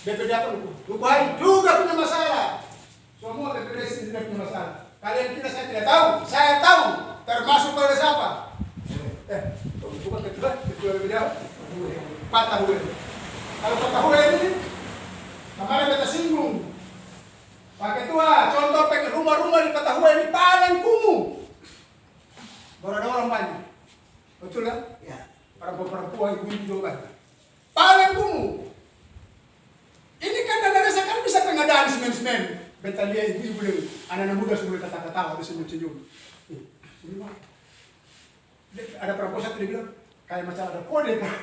BPD apa Duku Hai juga punya masalah. Semua BPD sini tidak punya masalah. Kalian kira saya tidak tahu? Saya tahu. Termasuk pada siapa? Bukan ketua BPD apa? Pak Tahue. Kalau Pak Tahue ini kemarin kita singgung. Pak Ketua, contoh rumah-rumah di Pak Tahue ini paling kumuh. Baru ada orang banyak. Betul kan? Ya. Perempuan ibu-ibu juga banyak. Paling kumuh. Ini kan dana desa kan bisa pengadaan semen-semen. Beta lihat ibu-ibu anak-anak muda semua kata-kata habis senyum-senyum. Ada perempuan satu dia bilang, kayak macam ada kode kan.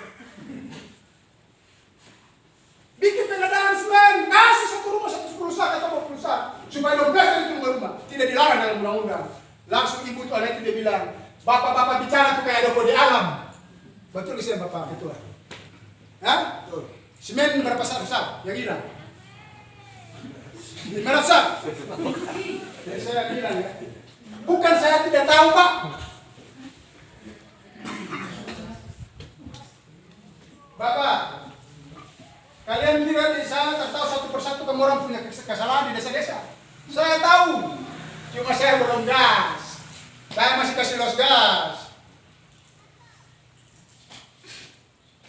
Bikin pengadaan semen, kasih satu rumah 110 sak atau 20 sak. Supaya 12 kali itu rumah. Tidak dilarang dalam undang-undang. Langsung ibu itu anak itu dia bilang, bapak-bapak bicara tuh kayak ada kode alam. Betul sih bapak ketua. Hah? Semen berapa sak? Yang gila? 500 sak. Jadi saya bilang ya, bukan saya tidak tahu Pak. Bapak, kalian kira di sana tertahu satu persatu kamu orang punya kesalahan di desa-desa? Saya tahu, cuma saya belum gas. Saya masih kasih los gas.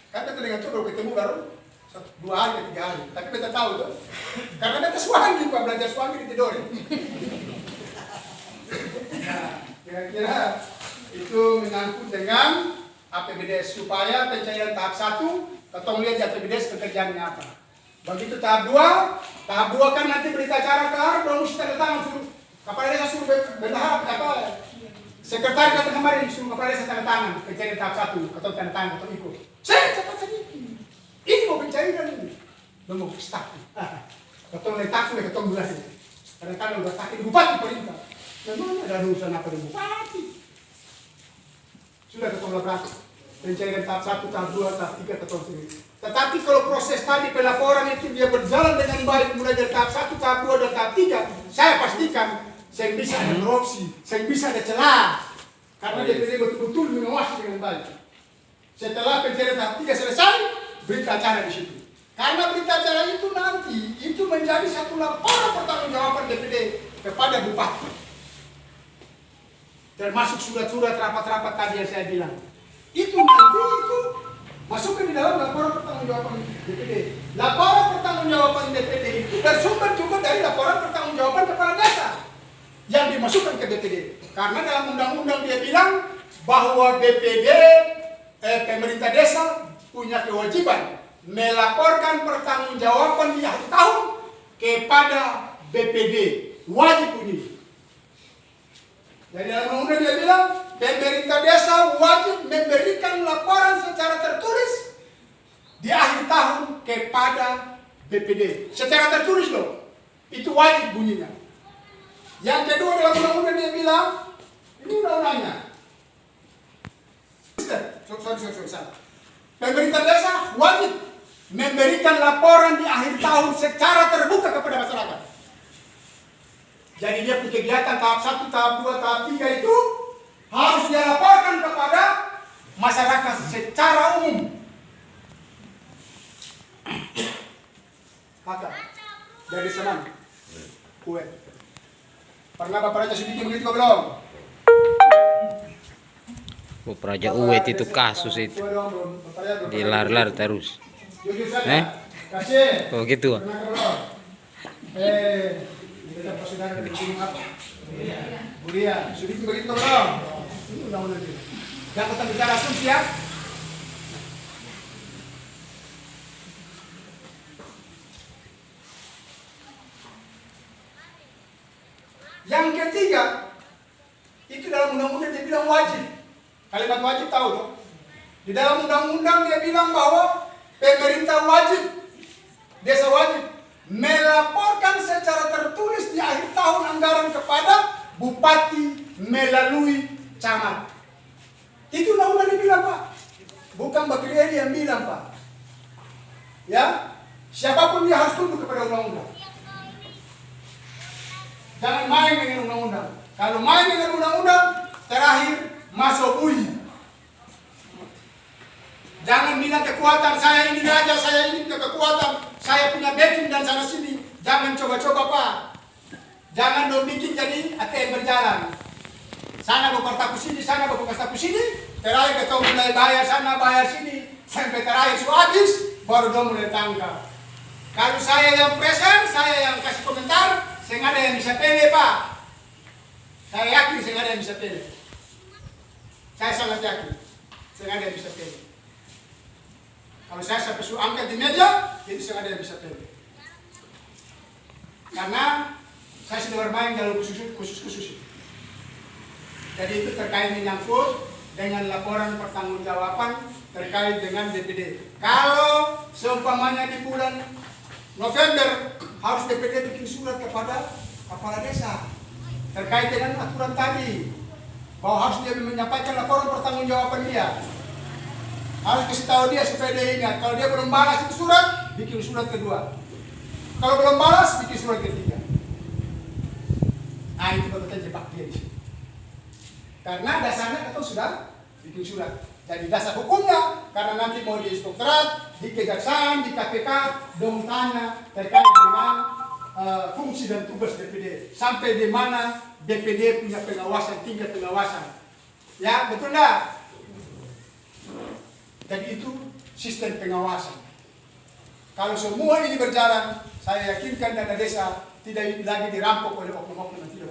Kan kita dengan coba ketemu baru 2 hari, 3 hari. Tapi kita tahu tuh, karena kita suami Pak, belajar suami di tidur. Nah, kira-kira itu menyangkut dengan APBDes supaya pencairan tahap 1 ketong lihat di APBDes pekerjaannya apa. Begitu tahap 2 kan nanti berita acara kelar dong mesti tanda tangan suruh kepala desa suruh bendahara apa sekretaris datang kemarin suruh kepala desa tanda tangan pencairan tahap 1 atau tanda tangan atau ikut. Saya cepat saja. Ini mau pencairan ini. Mau staf. Ketong letak sudah ketong belas ini. Kadang-kadang udah sakit bupati perintah. Memang ada urusan apa dengan bupati? Sudah ketong laprak. Pencairan tahap 1, tahap 2, tahap 3 ketong sini. Tetapi kalau proses tadi pelaporan itu dia berjalan dengan baik mulai dari tahap 1, tahap 2 dan tahap 3, saya pastikan saya bisa ada korupsi, saya bisa ada celah. Karena dia betul-betul mengawasi dengan baik. Setelah pencairan tahap 3 selesai, berita acara di situ. Karena berita acara itu nanti itu menjadi satu laporan pertanggungjawaban DPD kepada bupati. Termasuk surat-surat rapat-rapat tadi yang saya bilang. Itu nanti itu masukkan di dalam laporan pertanggungjawaban DPD. Laporan pertanggungjawaban DPD itu bersumber juga dari laporan pertanggungjawaban kepala desa yang dimasukkan ke DPD. Karena dalam undang-undang dia bilang bahwa DPD pemerintah desa punya kewajiban melaporkan pertanggungjawaban di akhir tahun kepada BPD. Wajib bunyi. Jadi dalam undang-undang dia bilang pemerintah desa wajib memberikan laporan secara tertulis di akhir tahun kepada BPD. Secara tertulis loh. Itu wajib bunyinya. Yang kedua dalam undang-undang dia bilang, ini undang-undangnya. Sorry. Pemerintah desa wajib memberikan laporan di akhir tahun secara terbuka kepada masyarakat. Jadi dia punya kegiatan tahap 1, tahap 2, tahap 3 itu harus dilaporkan kepada masyarakat secara umum. Maka dari senang kue. Pernah Bapak Raja sedikit begitu belum? Praja Uwet itu kasus itu dilar-lar terus. Oh gitu. Budia, sedikit begitu belum? Jangan kita bicara asumsi ya. Yang ketiga, itu dalam undang-undang dia bilang wajib. Kalimat wajib tahu dong? Di dalam undang-undang dia bilang bahwa pemerintah wajib, desa wajib melaporkan secara tertulis di akhir tahun anggaran kepada bupati melalui camat. Itu undang-undang dia bilang Pak. Bukan Mbak Kriedi yang bilang Pak. Ya, siapapun dia harus tunduk kepada undang-undang. Jangan main dengan undang-undang. Kalau main dengan undang-undang, terakhir masuk bui. Jangan bilang kekuatan saya ini raja, saya ini punya kekuatan. saya punya backing dan sana sini. Jangan coba-coba Pak. Jangan dong bikin jadi ATM berjalan. Sana bawa kartu sini, sana bawa kartu sini. Terakhir kita mulai bayar sana, bayar sini. Sampai terakhir sudah habis, baru dong mulai tangkap. Kalau saya yang pressure, saya yang kasih komentar, saya nggak ada yang bisa pilih Pak. Saya yakin saya nggak ada yang bisa pilih. Saya sangat yakin, saya nggak ada yang bisa pilih. Kalau saya sampai suruh angkat di meja, itu saya nggak ada yang bisa pilih. Karena saya sudah bermain dalam khusus. Jadi itu terkait menyangkut dengan laporan pertanggungjawaban terkait dengan DPD. Kalau seumpamanya di bulan November harus DPD bikin surat kepada kepala desa terkait dengan aturan tadi, bahwa harus dia menyampaikan laporan pertanggungjawaban dia. Harus kasih tahu dia supaya dia ingat. Kalau dia belum balas itu surat, bikin surat kedua. Kalau belum balas, bikin surat ketiga. Nah itu betul jebak dia di sini. Karena dasarnya kita sudah bikin surat. Jadi dasar hukumnya, karena nanti mau di inspektorat, di kejaksaan, di KPK, dong tanya terkait dengan fungsi dan tugas DPD. Sampai di mana DPD punya pengawasan, tingkat pengawasan. Ya, betul enggak? Jadi itu sistem pengawasan. Kalau semua ini berjalan, saya yakinkan dana desa tidak lagi dirampok oleh oknum-oknum yang tidak